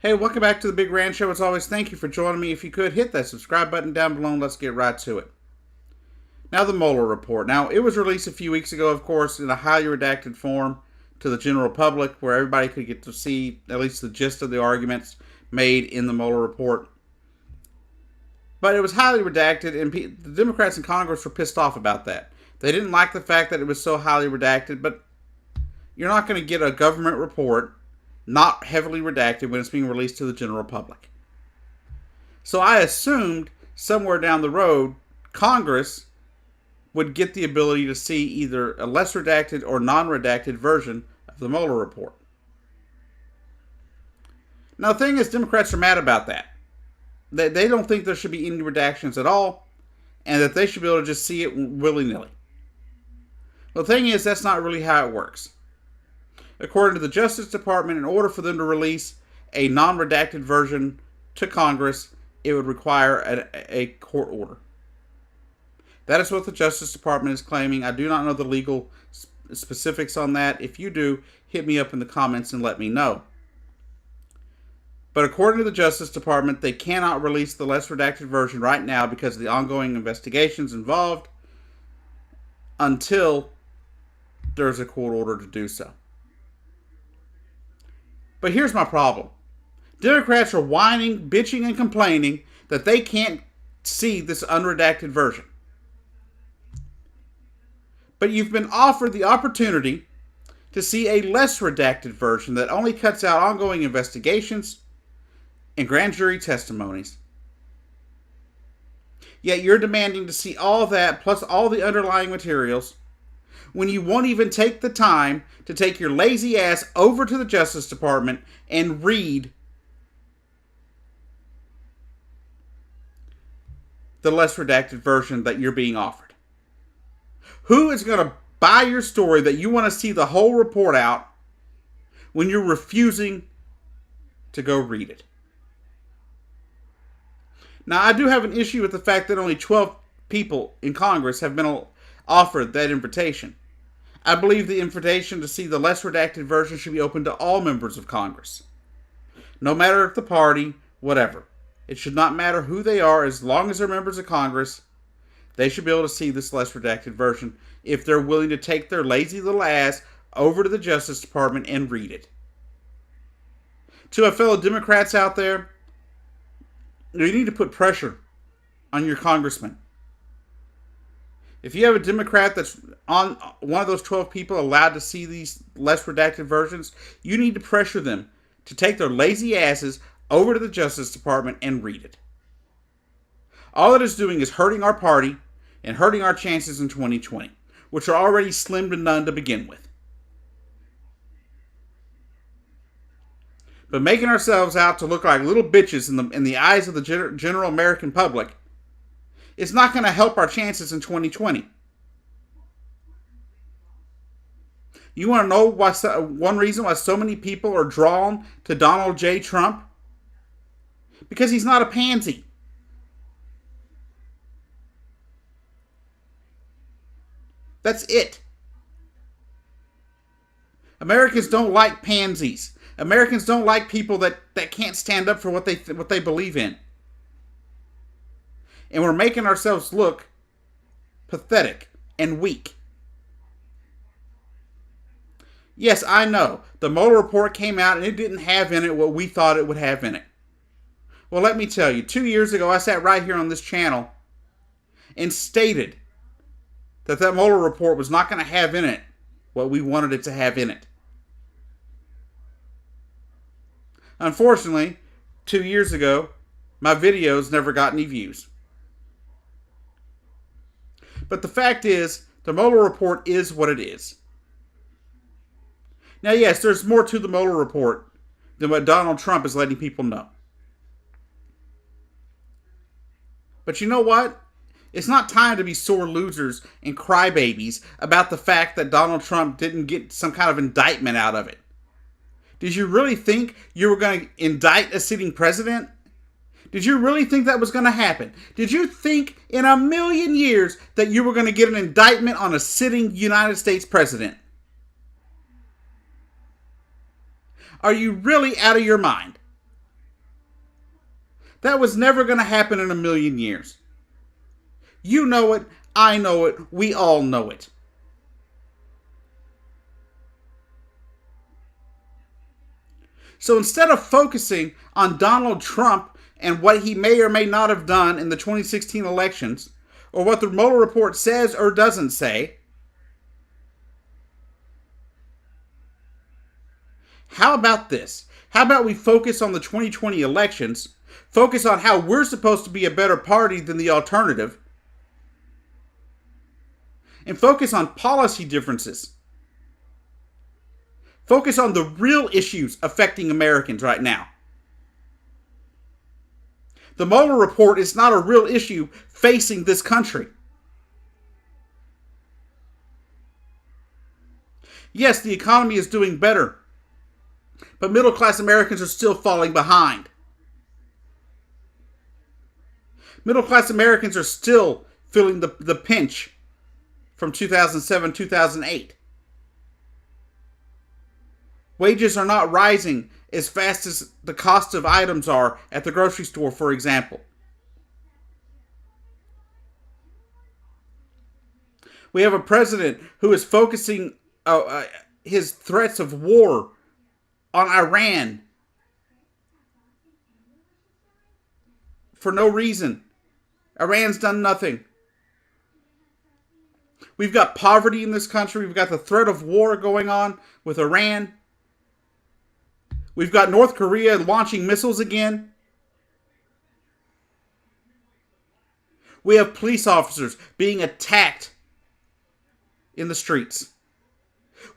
Hey, welcome back to the Big Rand Show. As always, thank you for joining me. If you could, hit that subscribe button down below and let's get right to it. Now, the Mueller Report. Now, it was released a few weeks ago, of course, in a highly redacted form to the general public where everybody could get to see at least the gist of the arguments made in the Mueller Report. But it was highly redacted, and the Democrats in Congress were pissed off about that. They didn't like the fact that it was so highly redacted, but you're not going to get a government report not heavily redacted when it's being released to the general public. So I assumed somewhere down the road, Congress would get the ability to see either a less redacted or non-redacted version of the Mueller report. Now, the thing is, Democrats are mad about that. They don't think there should be any redactions at all, and that they should be able to just see it willy-nilly. Well, the thing is, that's not really how it works. According to the Justice Department, in order for them to release a non-redacted version to Congress, it would require a court order. That is what the Justice Department is claiming. I do not know the legal specifics on that. If you do, hit me up in the comments and let me know. But according to the Justice Department, they cannot release the less redacted version right now because of the ongoing investigations involved until there's a court order to do so. But here's my problem. Democrats are whining, bitching, and complaining that they can't see this unredacted version. But you've been offered the opportunity to see a less redacted version that only cuts out ongoing investigations and grand jury testimonies. Yet you're demanding to see all that plus all the underlying materials when you won't even take the time to take your lazy ass over to the Justice Department and read the less redacted version that you're being offered. Who is going to buy your story that you want to see the whole report out when you're refusing to go read it? Now, I do have an issue with the fact that only 12 people in Congress have been offered that invitation. I believe the invitation to see the less redacted version should be open to all members of Congress. No matter if the party, whatever. It should not matter who they are, as long as they're members of Congress. They should be able to see this less redacted version if they're willing to take their lazy little ass over to the Justice Department and read it. To our fellow Democrats out there, you need to put pressure on your congressman. If you have a Democrat that's on one of those 12 people allowed to see these less redacted versions, you need to pressure them to take their lazy asses over to the Justice Department and read it. All it is doing is hurting our party and hurting our chances in 2020, which are already slim to none to begin with. But making ourselves out to look like little bitches in the eyes of the general American public, it's not going to help our chances in 2020. You want to know why one reason why so many people are drawn to Donald J. Trump? Because he's not a pansy. That's it. Americans don't like pansies. Americans don't like people that can't stand up for what they believe in. And we're making ourselves look pathetic and weak. Yes, I know. The Mueller report came out and it didn't have in it what we thought it would have in it. Well, let me tell you, 2 years ago I sat right here on this channel and stated that Mueller report was not going to have in it what we wanted it to have in it. Unfortunately, 2 years ago, my videos never got any views. But the fact is, the Mueller report is what it is. Now, yes, there's more to the Mueller report than what Donald Trump is letting people know. But you know what? It's not time to be sore losers and crybabies about the fact that Donald Trump didn't get some kind of indictment out of it. Did you really think you were going to indict a sitting president? Did you really think that was going to happen? Did you think in a million years that you were going to get an indictment on a sitting United States president? Are you really out of your mind? That was never going to happen in a million years. You know it. I know it. We all know it. So instead of focusing on Donald Trump and what he may or may not have done in the 2016 elections, or what the Mueller report says or doesn't say, how about this? How about we focus on the 2020 elections, focus on how we're supposed to be a better party than the alternative, and focus on policy differences. Focus on the real issues affecting Americans right now. The Mueller report is not a real issue facing this country. Yes, the economy is doing better, but middle-class Americans are still falling behind. Middle-class Americans are still feeling the pinch from 2007, 2008. Wages are not rising as fast as the cost of items are at the grocery store, for example. We have a president who is focusing his threats of war on Iran for no reason. Iran's done nothing. We've got poverty in this country. We've got the threat of war going on with Iran. We've got North Korea launching missiles again. We have police officers being attacked in the streets.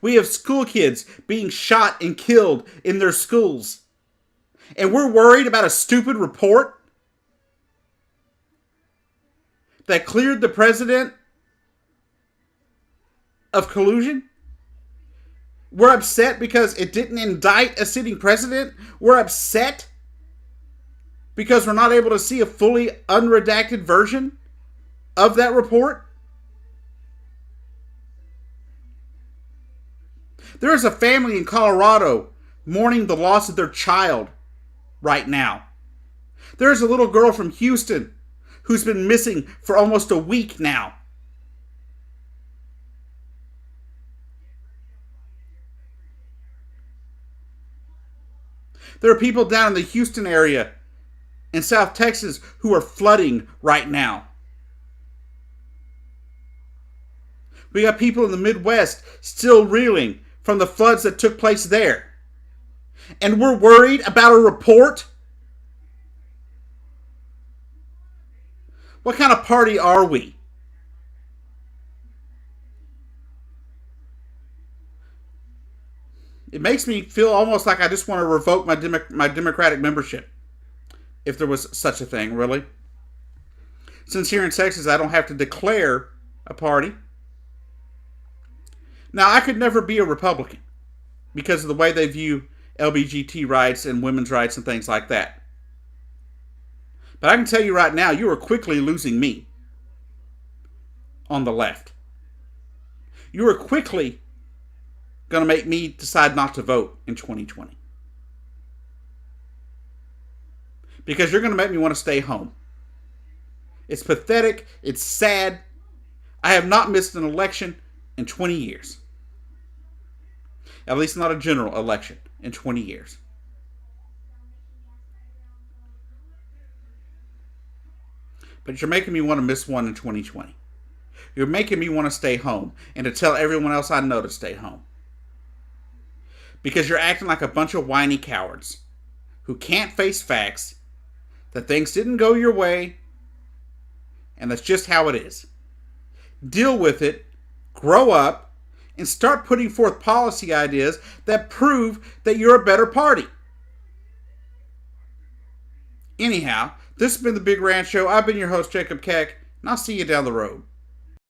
We have school kids being shot and killed in their schools. And we're worried about a stupid report that cleared the president of collusion? We're upset because it didn't indict a sitting president? We're upset because we're not able to see a fully unredacted version of that report? There is a family in Colorado mourning the loss of their child right now. There is a little girl from Houston who's been missing for almost a week now. There are people down in the Houston area in South Texas who are flooding right now. We got people in the Midwest still reeling from the floods that took place there. And we're worried about a report? What kind of party are we? It makes me feel almost like I just want to revoke my Democratic membership. If there was such a thing, really. Since here in Texas I don't have to declare a party. Now, I could never be a Republican because of the way they view LGBT rights and women's rights and things like that. But I can tell you right now, you are quickly losing me on the left. You are quickly going to make me decide not to vote in 2020. Because you're going to make me want to stay home. It's pathetic. It's sad. I have not missed an election in 20 years. At least not a general election in 20 years. But you're making me want to miss one in 2020. You're making me want to stay home and to tell everyone else I know to stay home. Because you're acting like a bunch of whiny cowards who can't face facts, that things didn't go your way, and that's just how it is. Deal with it, grow up, and start putting forth policy ideas that prove that you're a better party. Anyhow, this has been the Big Rant Show. I've been your host, Jacob Keck, and I'll see you down the road.